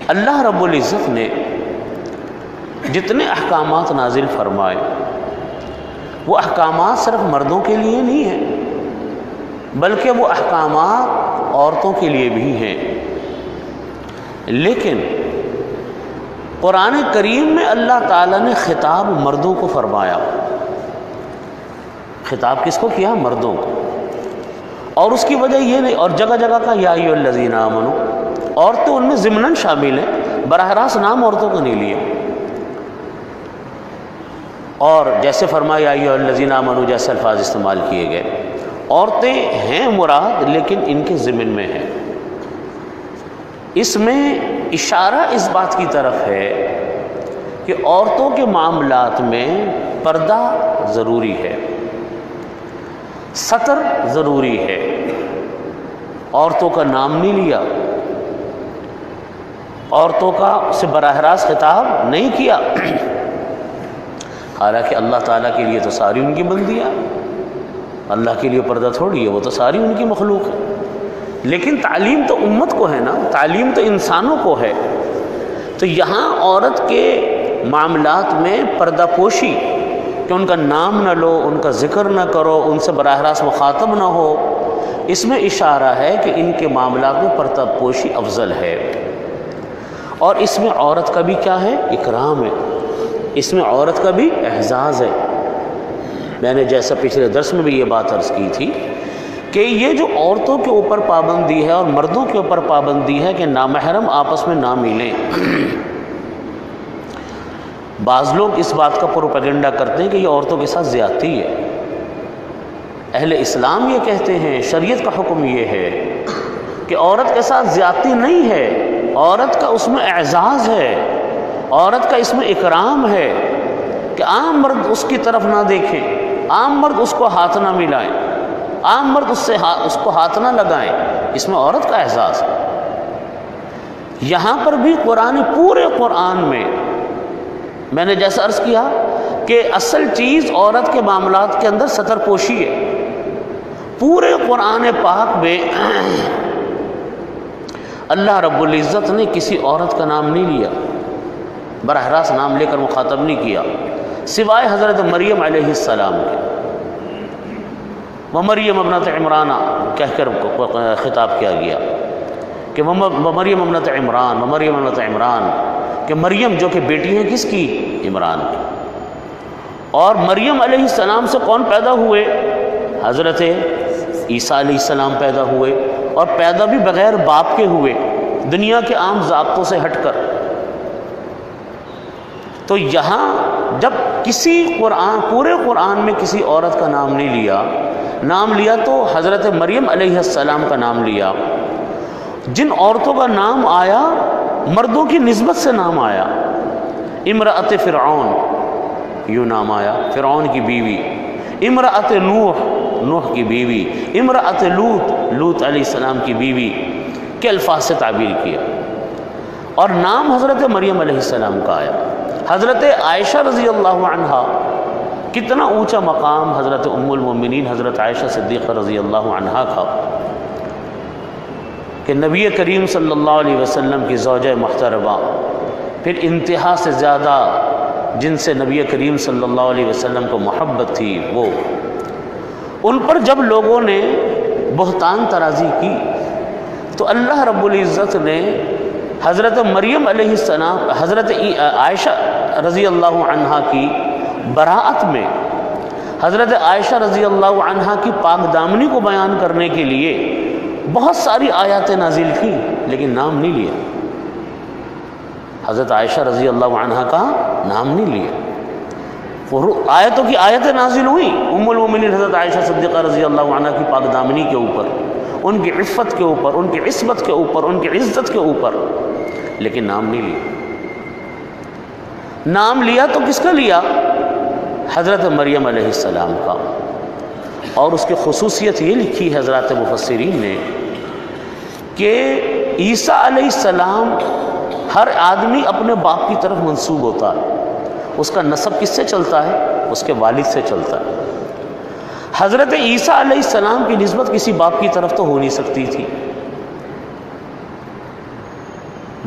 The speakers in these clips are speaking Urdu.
اللہ رب العزت نے جتنے احکامات نازل فرمائے وہ احکامات صرف مردوں کے لیے نہیں ہیں بلکہ وہ احکامات عورتوں کے لیے بھی ہیں، لیکن قرآن کریم میں اللہ تعالیٰ نے خطاب مردوں کو فرمایا۔ خطاب کس کو کیا؟ مردوں کو۔ اور اس کی وجہ یہ نہیں، اور جگہ جگہ کا یا ایھا الذین آمنو، عورتیں ان میں ضمناً شامل ہیں، براہ راست نام عورتوں کو نہیں لیا۔ اور جیسے فرمایا یا ایھا الذین آمنو جیسے الفاظ استعمال کیے گئے، عورتیں ہیں مراد لیکن ان کے ضمن میں ہیں۔ اس میں اشارہ اس بات کی طرف ہے کہ عورتوں کے معاملات میں پردہ ضروری ہے، ستر ضروری ہے۔ عورتوں کا نام نہیں لیا، عورتوں کا سے براہ راست خطاب نہیں کیا، حالانکہ اللہ تعالیٰ کے لیے تو ساری ان کی بندیاں، اللہ کے لیے پردہ تھوڑی ہے، وہ تو ساری ان کی مخلوق ہے۔ لیکن تعلیم تو امت کو ہے نا، تعلیم تو انسانوں کو ہے۔ تو یہاں عورت کے معاملات میں پردہ پوشی، کہ ان کا نام نہ لو، ان کا ذکر نہ کرو، ان سے براہ راست مخاطب نہ ہو، اس میں اشارہ ہے کہ ان کے معاملات میں پردہ پوشی افضل ہے۔ اور اس میں عورت کا بھی کیا ہے؟ اکرام ہے، اس میں عورت کا بھی اعزاز ہے۔ میں نے جیسا پچھلے درس میں بھی یہ بات عرض کی تھی کہ یہ جو عورتوں کے اوپر پابندی ہے اور مردوں کے اوپر پابندی ہے کہ نامحرم آپس میں نہ ملیں، بعض لوگ اس بات کا پروپیگنڈا کرتے ہیں کہ یہ عورتوں کے ساتھ زیادتی ہے۔ اہل اسلام یہ کہتے ہیں، شریعت کا حکم یہ ہے کہ عورت کے ساتھ زیادتی نہیں ہے، عورت کا اس میں اعزاز ہے، عورت کا اس میں اکرام ہے کہ عام مرد اس کی طرف نہ دیکھیں، عام مرد اس کو ہاتھ نہ ملائیں، عام مرد اس کو ہاتھ نہ لگائیں، اس میں عورت کا احساس ہے۔ یہاں پر بھی پورے قرآن میں نے جیسا عرض کیا کہ اصل چیز عورت کے معاملات کے اندر ستر پوشی ہے۔ پورے قرآن پاک میں اللہ رب العزت نے کسی عورت کا نام نہیں لیا، براہ راست نام لے کر مخاطب نہیں کیا، سوائے حضرت مریم علیہ السلام کے۔ وَمَرْيَمَ ابْنَتَ عِمْرَانَ کہہ کر خطاب کیا گیا کہ وَمَرْيَمَ ابْنَتَ عِمْرَان، وَمَرْيَمَ ابْنَتَ عِمْرَان، کہ مریم جو کہ بیٹی ہیں کس کی؟ عمران کی۔ اور مریم علیہ السلام سے کون پیدا ہوئے؟ حضرت عیسیٰ علیہ السلام پیدا ہوئے، اور پیدا بھی بغیر باپ کے ہوئے، دنیا کے عام ضابطوں سے ہٹ کر۔ تو یہاں جب پورے قرآن میں کسی عورت کا نام نہیں لیا، نام لیا تو حضرت مریم علیہ السلام کا نام لیا۔ جن عورتوں کا نام آیا مردوں کی نسبت سے نام آیا، امرأت فرعون یوں نام آیا، فرعون کی بیوی، امرأت نوح کی بیوی، امرأت لوط علیہ السلام کی بیوی کے الفاظ سے تعبیر کیا، اور نام حضرت مریم علیہ السلام کا آیا۔ حضرت عائشہ رضی اللہ عنہا، کتنا اونچا مقام حضرت ام المومنین حضرت عائشہ صدیقہ رضی اللہ عنہا کا، کہ نبی کریم صلی اللہ علیہ وسلم کی زوجہ محترمہ، پھر انتہا سے زیادہ جن سے نبی کریم صلی اللہ علیہ وسلم کو محبت تھی، وہ ان پر جب لوگوں نے بہتان ترازی کی تو اللہ رب العزت نے حضرت مریم علیہ السلام، حضرت عائشہ رضی اللہ عنہا کی براءت میں حضرت عائشہ رضی اللہ عنہا کی پاک دامنی کو بیان کرنے کے لیے بہت ساری آیاتیں نازل کی، لیکن نام نہیں لیا، حضرت عائشہ رضی اللہ عنہا کا نام نہیں لیا۔ آیتوں کی آیتیں نازل ہوئیں ام المومنین حضرت عائشہ صدیقہ رضی اللہ عنہا کی پاک دامنی کے اوپر، ان کی عفت کے اوپر، ان کی عصمت کے اوپر، ان کی عزت کے اوپر، لیکن نام نہیں لیا۔ نام لیا تو کس کا لیا؟ حضرت مریم علیہ السلام کا۔ اور اس کی خصوصیت یہ لکھی حضرات مفسرین نے کہ عیسیٰ علیہ السلام، ہر آدمی اپنے باپ کی طرف منسوب ہوتا ہے، اس کا نسب کس سے چلتا ہے؟ اس کے والد سے چلتا ہے۔ حضرت عیسیٰ علیہ السلام کی نسبت کسی باپ کی طرف تو ہو نہیں سکتی تھی،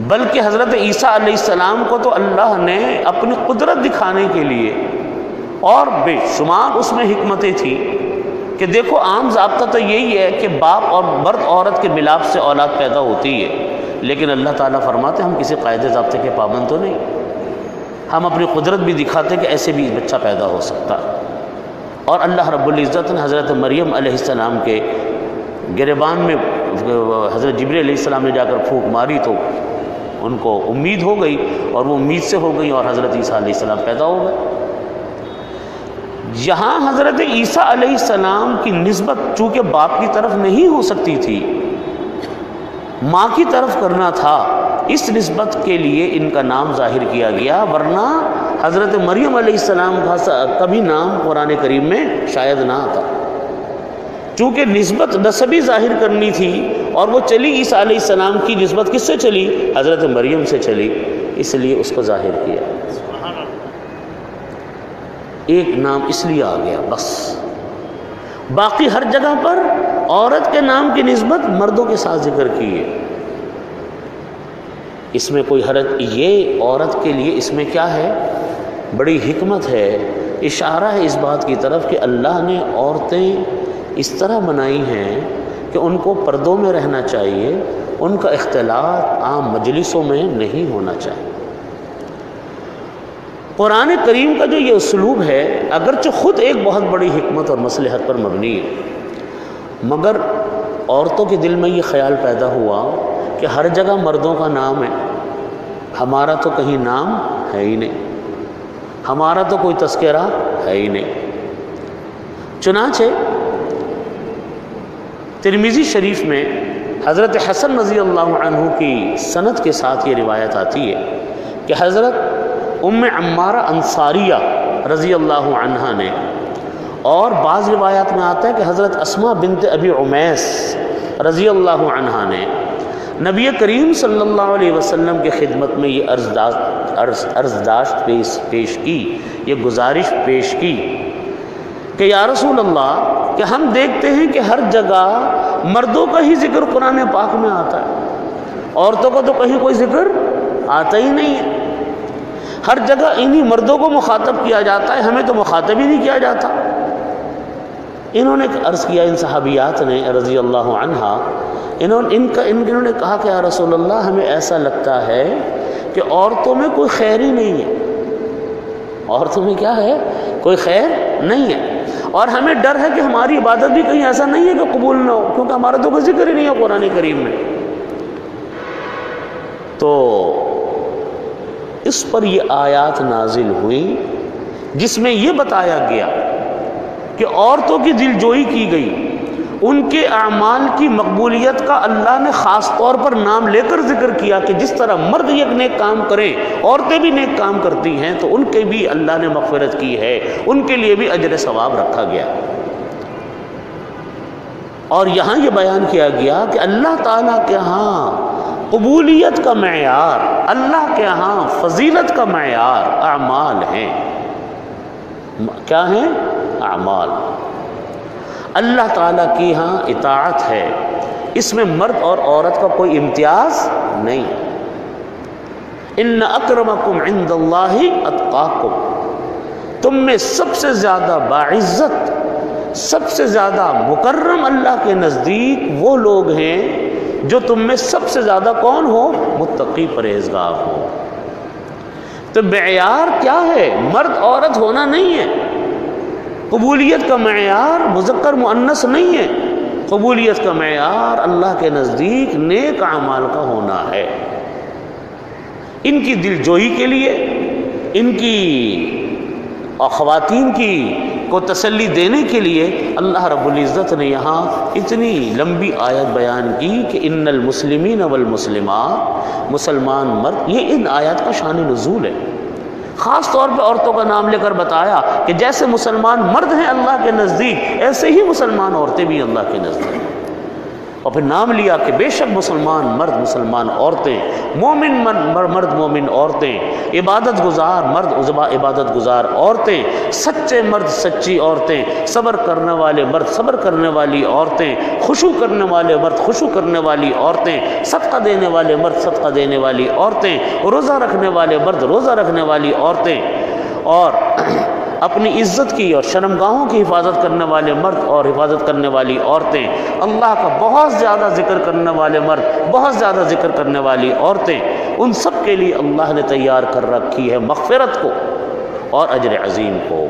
بلکہ حضرت عیسیٰ علیہ السلام کو تو اللہ نے اپنی قدرت دکھانے کے لیے، اور بے شمار اس میں حکمتیں تھیں کہ دیکھو عام ضابطہ تو یہی ہے کہ باپ اور مرد عورت کے ملاپ سے اولاد پیدا ہوتی ہے، لیکن اللہ تعالیٰ فرماتے ہم کسی قاعدے ضابطے کے پابند تو نہیں، ہم اپنی قدرت بھی دکھاتے کہ ایسے بھی بچہ پیدا ہو سکتا ہے۔ اور اللہ رب العزت نے حضرت مریم علیہ السلام کے گریبان میں حضرت جبریل علیہ السلام نے جا کر پھونک ماری تو ان کو امید ہو گئی، اور وہ امید سے ہو گئی، اور حضرت عیسیٰ علیہ السلام پیدا ہو گئے۔ یہاں حضرت عیسیٰ علیہ السلام کی نسبت چونکہ باپ کی طرف نہیں ہو سکتی تھی، ماں کی طرف کرنا تھا، اس نسبت کے لیے ان کا نام ظاہر کیا گیا، ورنہ حضرت مریم علیہ السلام کا کبھی نام قرآن کریم میں شاید نہ آتا، چونکہ نسبت نسبی ظاہر کرنی تھی، اور وہ چلی عیسیٰ علیہ السلام کی نسبت کس سے چلی؟ حضرت مریم سے چلی، اس لیے اس کو ظاہر کیا۔ ایک نام اس لیے آ گیا بس، باقی ہر جگہ پر عورت کے نام کی نسبت مردوں کے ساتھ ذکر کی ہے۔ اس میں کوئی حرج، یہ عورت کے لیے اس میں کیا ہے؟ بڑی حکمت ہے، اشارہ ہے اس بات کی طرف کہ اللہ نے عورتیں اس طرح بنائی ہیں کہ ان کو پردوں میں رہنا چاہیے، ان کا اختلاط عام مجلسوں میں نہیں ہونا چاہیے۔ قرآن کریم کا جو یہ اسلوب ہے، اگرچہ خود ایک بہت بڑی حکمت اور مصلحت پر مبنی ہے، مگر عورتوں کے دل میں یہ خیال پیدا ہوا کہ ہر جگہ مردوں کا نام ہے، ہمارا تو کہیں نام ہے ہی نہیں، ہمارا تو کوئی تذکرہ ہے ہی نہیں۔ چنانچہ ترمذی شریف میں حضرت حسن رضی اللہ عنہ کی سند کے ساتھ یہ روایت آتی ہے کہ حضرت ام عمارہ انصاریہ رضی اللہ عنہ نے، اور بعض روایات میں آتا ہے کہ حضرت اسماء بنت ابی عمیس رضی اللہ عنہ نے نبی کریم صلی اللہ علیہ وسلم کی خدمت میں یہ عرضداشت پیش کی، یہ گزارش پیش کی کہ یا رسول اللہ، کہ ہم دیکھتے ہیں کہ ہر جگہ مردوں کا ہی ذکر قرآن پاک میں آتا ہے، عورتوں کا تو کہیں کوئی ذکر آتا ہی نہیں ہے، ہر جگہ انہی مردوں کو مخاطب کیا جاتا ہے، ہمیں تو مخاطب ہی نہیں کیا جاتا۔ انہوں نے عرض کیا، ان صحابیات نے رضی اللہ عنہ، انہوں نے کہا کہ یا رسول اللہ، ہمیں ایسا لگتا ہے کہ عورتوں میں کوئی خیر ہی نہیں ہے، عورتوں میں کیا ہے؟ کوئی خیر نہیں ہے، اور ہمیں ڈر ہے کہ ہماری عبادت بھی کہیں ایسا نہیں ہے کہ قبول نہ ہو، کیونکہ ہمارا تو کوئی ذکر ہی نہیں ہے قرآن کریم میں۔ تو اس پر یہ آیات نازل ہوئی جس میں یہ بتایا گیا کہ عورتوں کی دل جوئی کی گئی، ان کے اعمال کی مقبولیت کا اللہ نے خاص طور پر نام لے کر ذکر کیا کہ جس طرح مرد ایک نیک کام کریں، عورتیں بھی نیک کام کرتی ہیں، تو ان کے بھی اللہ نے مغفرت کی ہے، ان کے لیے بھی اجر ثواب رکھا گیا۔ اور یہاں یہ بیان کیا گیا کہ اللہ تعالیٰ کے ہاں قبولیت کا معیار، اللہ کے ہاں فضیلت کا معیار اعمال ہیں۔ کیا ہیں؟ اعمال۔ اللہ تعالیٰ کی ہاں اطاعت ہے، اس میں مرد اور عورت کا کوئی امتیاز نہیں۔ ان اکرمکم عند اللہ اتقاکم، تم میں سب سے زیادہ باعزت، سب سے زیادہ مکرم اللہ کے نزدیک وہ لوگ ہیں جو تم میں سب سے زیادہ کون ہو؟ متقی پرہیزگار ہو۔ تو معیار کیا ہے؟ مرد عورت ہونا نہیں ہے، قبولیت کا معیار مذکر مؤنث نہیں ہے، قبولیت کا معیار اللہ کے نزدیک نیک اعمال کا ہونا ہے۔ ان کی دل جوئی کے لیے، ان کی اور خواتین کی کو تسلی دینے کے لیے اللہ رب العزت نے یہاں اتنی لمبی آیت بیان کی کہ ان المسلمین والمسلمات، مسلمان مرد، یہ ان آیات کا شان نزول ہے۔ خاص طور پہ عورتوں کا نام لے کر بتایا کہ جیسے مسلمان مرد ہیں اللہ کے نزدیک، ایسے ہی مسلمان عورتیں بھی اللہ کے نزدیک۔ اور پھر نام لیا کہ بے شک مسلمان مرد مسلمان عورتیں، مومن مرد مومن عورتیں، عبادت گزار مرد عبادت گزار عورتیں، سچے مرد سچی عورتیں، صبر کرنے والے مرد صبر کرنے والی عورتیں، خشوع کرنے والے مرد خشوع کرنے والی عورتیں، صدقہ دینے والے مرد صدقہ دینے والی عورتیں، روزہ رکھنے والے مرد روزہ رکھنے والی عورتیں، اور اپنی عزت کی اور شرمگاہوں کی حفاظت کرنے والے مرد اور حفاظت کرنے والی عورتیں، اللہ کا بہت زیادہ ذکر کرنے والے مرد بہت زیادہ ذکر کرنے والی عورتیں، ان سب کے لیے اللہ نے تیار کر رکھی ہے مغفرت کو اور اجر عظیم کو۔